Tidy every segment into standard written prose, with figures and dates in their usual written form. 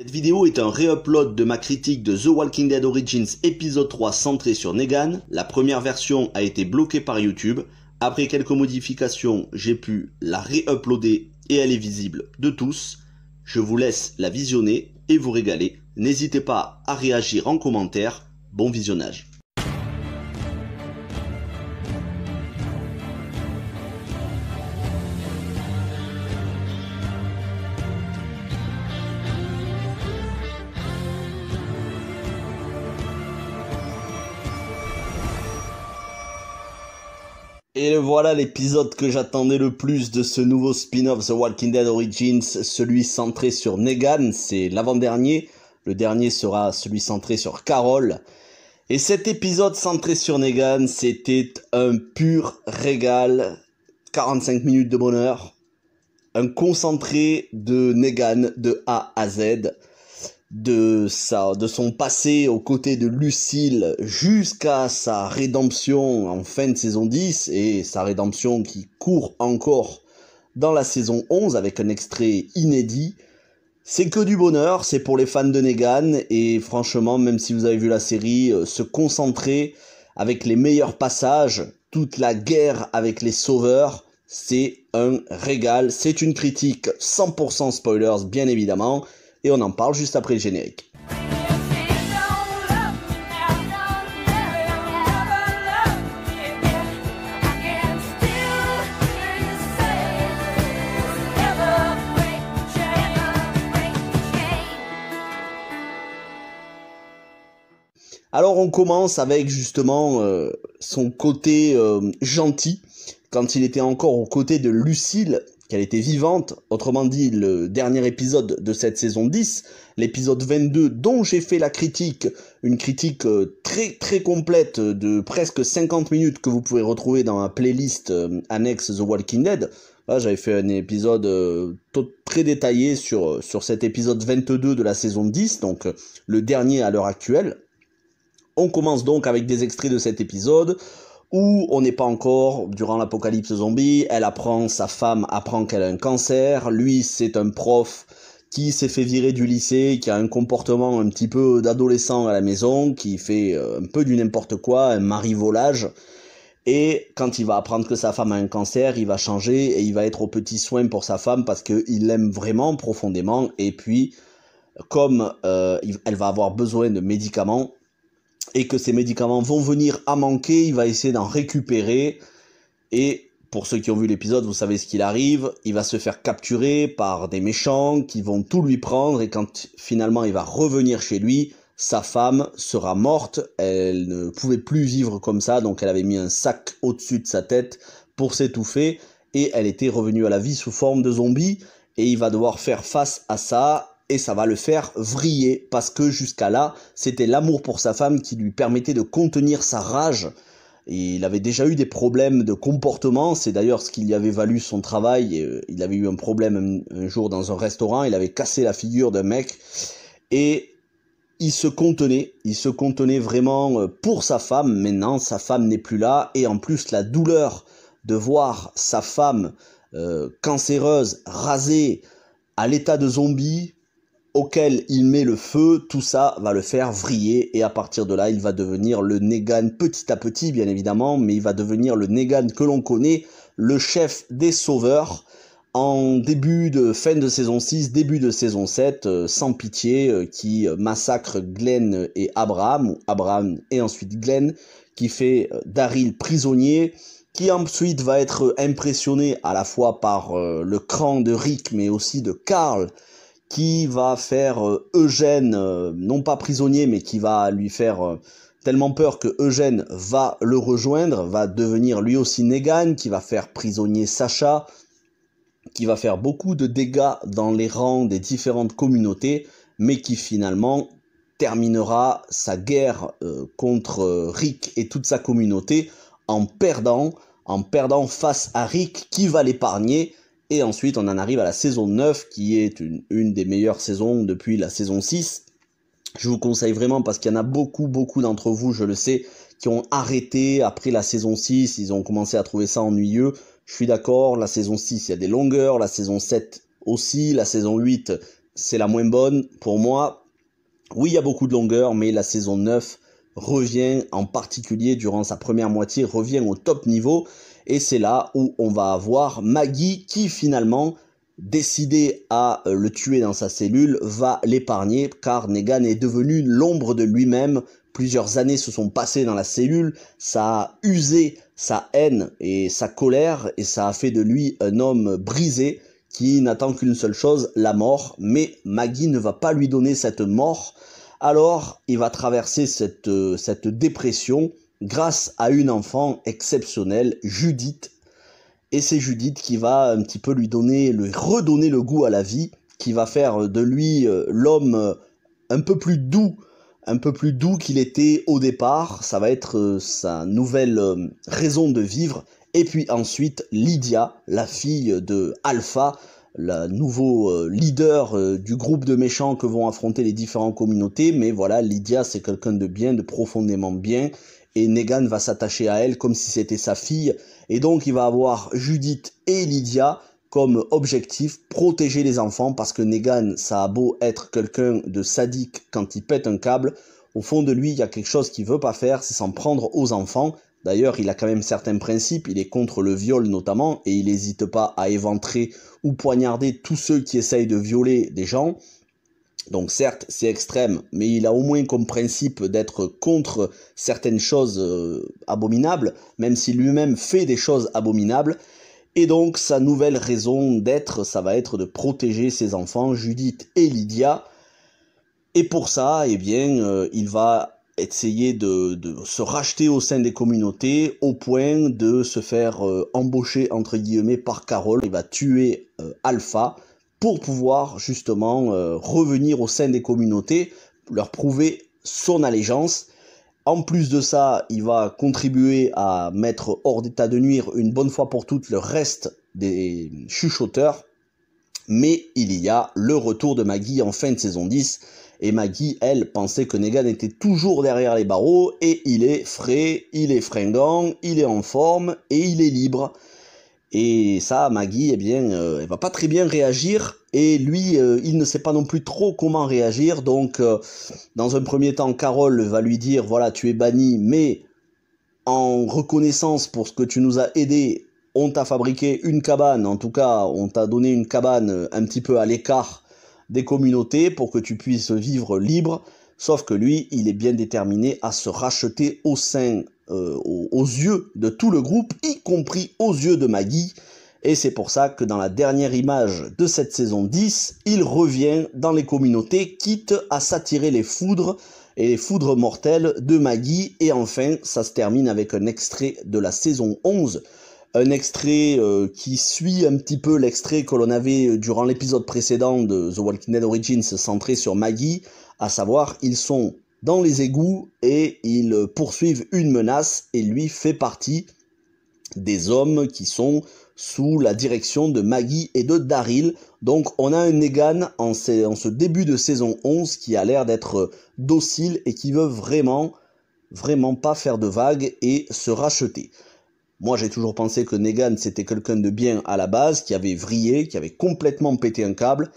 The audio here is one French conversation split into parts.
Cette vidéo est un réupload de ma critique de The Walking Dead Origins épisode 3 centré sur Negan. La première version a été bloquée par YouTube. Après quelques modifications, j'ai pu la réuploader et elle est visible de tous. Je vous laisse la visionner et vous régaler. N'hésitez pas à réagir en commentaire. Bon visionnage. Et voilà l'épisode que j'attendais le plus de ce nouveau spin-off The Walking Dead Origins, celui centré sur Negan, c'est l'avant-dernier. Le dernier sera celui centré sur Carol. Et cet épisode centré sur Negan, c'était un pur régal. 45 minutes de bonheur. Un concentré de Negan de A à Z. De son passé aux côtés de Lucille jusqu'à sa rédemption en fin de saison 10 et sa rédemption qui court encore dans la saison 11 avec un extrait inédit. C'est que du bonheur, c'est pour les fans de Negan et franchement, même si vous avez vu la série, se concentrer avec les meilleurs passages, toute la guerre avec les sauveurs, c'est un régal. C'est une critique 100% spoilers bien évidemment. Et on en parle juste après le générique. Alors on commence avec justement son côté gentil, quand il était encore aux côtés de Lucille, qu'elle était vivante, autrement dit le dernier épisode de cette saison 10, l'épisode 22 dont j'ai fait la critique, une critique très complète de presque 50 minutes que vous pouvez retrouver dans ma playlist annexe The Walking Dead. Là j'avais fait un épisode très détaillé sur cet épisode 22 de la saison 10, donc le dernier à l'heure actuelle. On commence donc avec des extraits de cet épisode où on n'est pas encore durant l'apocalypse zombie, sa femme apprend qu'elle a un cancer, lui c'est un prof qui s'est fait virer du lycée, qui a un comportement un petit peu d'adolescent à la maison, qui fait un peu du n'importe quoi, un marivolage, et quand il va apprendre que sa femme a un cancer, il va changer et il va être aux petits soins pour sa femme parce qu'il l'aime vraiment profondément, et puis comme elle va avoir besoin de médicaments, et que ces médicaments vont venir à manquer, il va essayer d'en récupérer, et pour ceux qui ont vu l'épisode, vous savez ce qu'il arrive, il va se faire capturer par des méchants qui vont tout lui prendre, et quand finalement il va revenir chez lui, sa femme sera morte, elle ne pouvait plus vivre comme ça, donc elle avait mis un sac au-dessus de sa tête pour s'étouffer, et elle était revenue à la vie sous forme de zombie, et il va devoir faire face à ça, et ça va le faire vriller, parce que jusqu'à là, c'était l'amour pour sa femme qui lui permettait de contenir sa rage. Et il avait déjà eu des problèmes de comportement, c'est d'ailleurs ce qui lui avait valu son travail. Il avait eu un problème un jour dans un restaurant, il avait cassé la figure d'un mec, et il se contenait vraiment pour sa femme. Maintenant, sa femme n'est plus là, et en plus la douleur de voir sa femme cancéreuse, rasée, à l'état de zombie, auquel il met le feu, tout ça va le faire vriller, et à partir de là, il va devenir le Negan petit à petit, bien évidemment, mais il va devenir le Negan que l'on connaît, le chef des sauveurs, en fin de saison 6, début de saison 7, sans pitié, qui massacre Glenn et Abraham, ou Abraham et ensuite Glenn, qui fait Daryl prisonnier, qui ensuite va être impressionné à la fois par le cran de Rick, mais aussi de Carl, qui va faire Eugène, non pas prisonnier, mais qui va lui faire tellement peur que Eugène va le rejoindre, va devenir lui aussi Negan, qui va faire prisonnier Sacha, qui va faire beaucoup de dégâts dans les rangs des différentes communautés, mais qui finalement terminera sa guerre contre Rick et toute sa communauté en perdant face à Rick qui va l'épargner. Et ensuite, on en arrive à la saison 9, qui est une des meilleures saisons depuis la saison 6. Je vous conseille vraiment, parce qu'il y en a beaucoup d'entre vous, je le sais, qui ont arrêté après la saison 6. Ils ont commencé à trouver ça ennuyeux. Je suis d'accord, la saison 6, il y a des longueurs. La saison 7 aussi. La saison 8 c'est la moins bonne pour moi. Oui, il y a beaucoup de longueur, mais la saison 9 revient, en particulier durant sa première moitié, revient au top niveau. Et c'est là où on va avoir Maggie qui finalement, décidé à le tuer dans sa cellule, va l'épargner car Negan est devenu l'ombre de lui-même. Plusieurs années se sont passées dans la cellule, ça a usé sa haine et sa colère et ça a fait de lui un homme brisé qui n'attend qu'une seule chose, la mort. Mais Maggie ne va pas lui donner cette mort. Alors, il va traverser cette dépression grâce à une enfant exceptionnelle, Judith. Et c'est Judith qui va un petit peu lui redonner le goût à la vie, qui va faire de lui l'homme un peu plus doux qu'il était au départ. Ça va être sa nouvelle raison de vivre. Et puis ensuite, Lydia, la fille de Alpha, le nouveau leader du groupe de méchants que vont affronter les différentes communautés. Mais voilà, Lydia, c'est quelqu'un de bien, de profondément bien. Et Negan va s'attacher à elle comme si c'était sa fille. Et donc, il va avoir Judith et Lydia comme objectif, protéger les enfants, parce que Negan, ça a beau être quelqu'un de sadique quand il pète un câble, au fond de lui, il y a quelque chose qu'il veut pas faire, c'est s'en prendre aux enfants. D'ailleurs, il a quand même certains principes, il est contre le viol notamment, et il n'hésite pas à éventrer ou poignarder tous ceux qui essayent de violer des gens. Donc certes, c'est extrême, mais il a au moins comme principe d'être contre certaines choses abominables, même si lui-même fait des choses abominables. Et donc, sa nouvelle raison d'être, ça va être de protéger ses enfants, Judith et Lydia. Et pour ça, eh bien, il va essayer de se racheter au sein des communautés, au point de se faire embaucher, entre guillemets, par Carol. Il va tuer Alpha pour pouvoir, justement, revenir au sein des communautés, leur prouver son allégeance. En plus de ça, il va contribuer à mettre hors d'état de nuire une bonne fois pour toutes le reste des chuchoteurs. Mais il y a le retour de Maggie en fin de saison 10. Et Maggie, elle, pensait que Negan était toujours derrière les barreaux. Et il est frais, il est fringant, il est en forme et il est libre. Et ça, Maggie, eh bien, elle va pas très bien réagir. Et lui, il ne sait pas non plus trop comment réagir. Donc, dans un premier temps, Carol va lui dire, voilà, tu es banni, mais en reconnaissance pour ce que tu nous as aidé, on t'a fabriqué une cabane. En tout cas, on t'a donné une cabane un petit peu à l'écart des communautés pour que tu puisses vivre libre. Sauf que lui, il est bien déterminé à se racheter au sein, aux yeux de tout le groupe, y compris aux yeux de Maggie. Et c'est pour ça que dans la dernière image de cette saison 10, il revient dans les communautés, quitte à s'attirer les foudres et les foudres mortelles de Maggie. Et enfin, ça se termine avec un extrait de la saison 11. Un extrait qui suit un petit peu l'extrait que l'on avait durant l'épisode précédent de The Walking Dead Origins centré sur Maggie, à savoir, ils sont dans les égouts et ils poursuivent une menace et lui fait partie des hommes qui sont sous la direction de Maggie et de Daryl. Donc on a un Negan en ce début de saison 11 qui a l'air d'être docile et qui veut vraiment pas faire de vagues et se racheter. Moi j'ai toujours pensé que Negan c'était quelqu'un de bien à la base, qui avait vrillé, qui avait complètement pété un câble.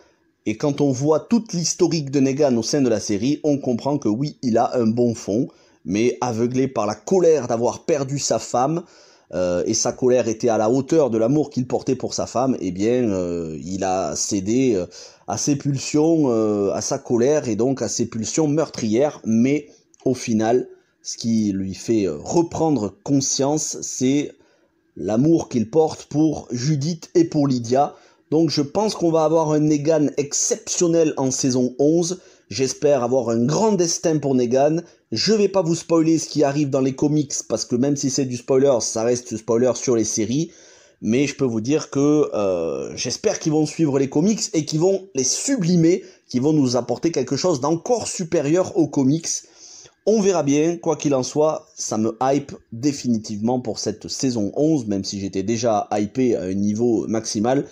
Et quand on voit toute l'historique de Negan au sein de la série, on comprend que oui, il a un bon fond, mais aveuglé par la colère d'avoir perdu sa femme, et sa colère était à la hauteur de l'amour qu'il portait pour sa femme, eh bien, il a cédé à ses pulsions, à sa colère et donc à ses pulsions meurtrières. Mais au final, ce qui lui fait reprendre conscience, c'est l'amour qu'il porte pour Judith et pour Lydia. Donc je pense qu'on va avoir un Negan exceptionnel en saison 11. J'espère avoir un grand destin pour Negan. Je vais pas vous spoiler ce qui arrive dans les comics, parce que même si c'est du spoiler, ça reste du spoiler sur les séries. Mais je peux vous dire que j'espère qu'ils vont suivre les comics et qu'ils vont les sublimer, qu'ils vont nous apporter quelque chose d'encore supérieur aux comics. On verra bien, quoi qu'il en soit, ça me hype définitivement pour cette saison 11, même si j'étais déjà hypé à un niveau maximal.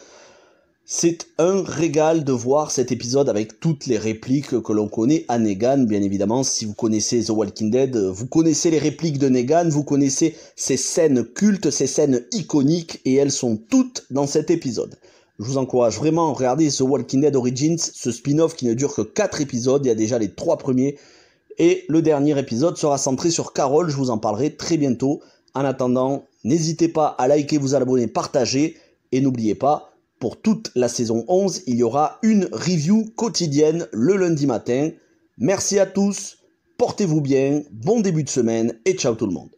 C'est un régal de voir cet épisode avec toutes les répliques que l'on connaît à Negan. Bien évidemment, si vous connaissez The Walking Dead, vous connaissez les répliques de Negan, vous connaissez ces scènes cultes, ces scènes iconiques, et elles sont toutes dans cet épisode. Je vous encourage vraiment à regarder ce Walking Dead Origins, ce spin-off qui ne dure que 4 épisodes. Il y a déjà les 3 premiers. Et le dernier épisode sera centré sur Carol. Je vous en parlerai très bientôt. En attendant, n'hésitez pas à liker, vous abonner, partager. Et n'oubliez pas, pour toute la saison 11, il y aura une review quotidienne le lundi matin. Merci à tous, portez-vous bien, bon début de semaine et ciao tout le monde.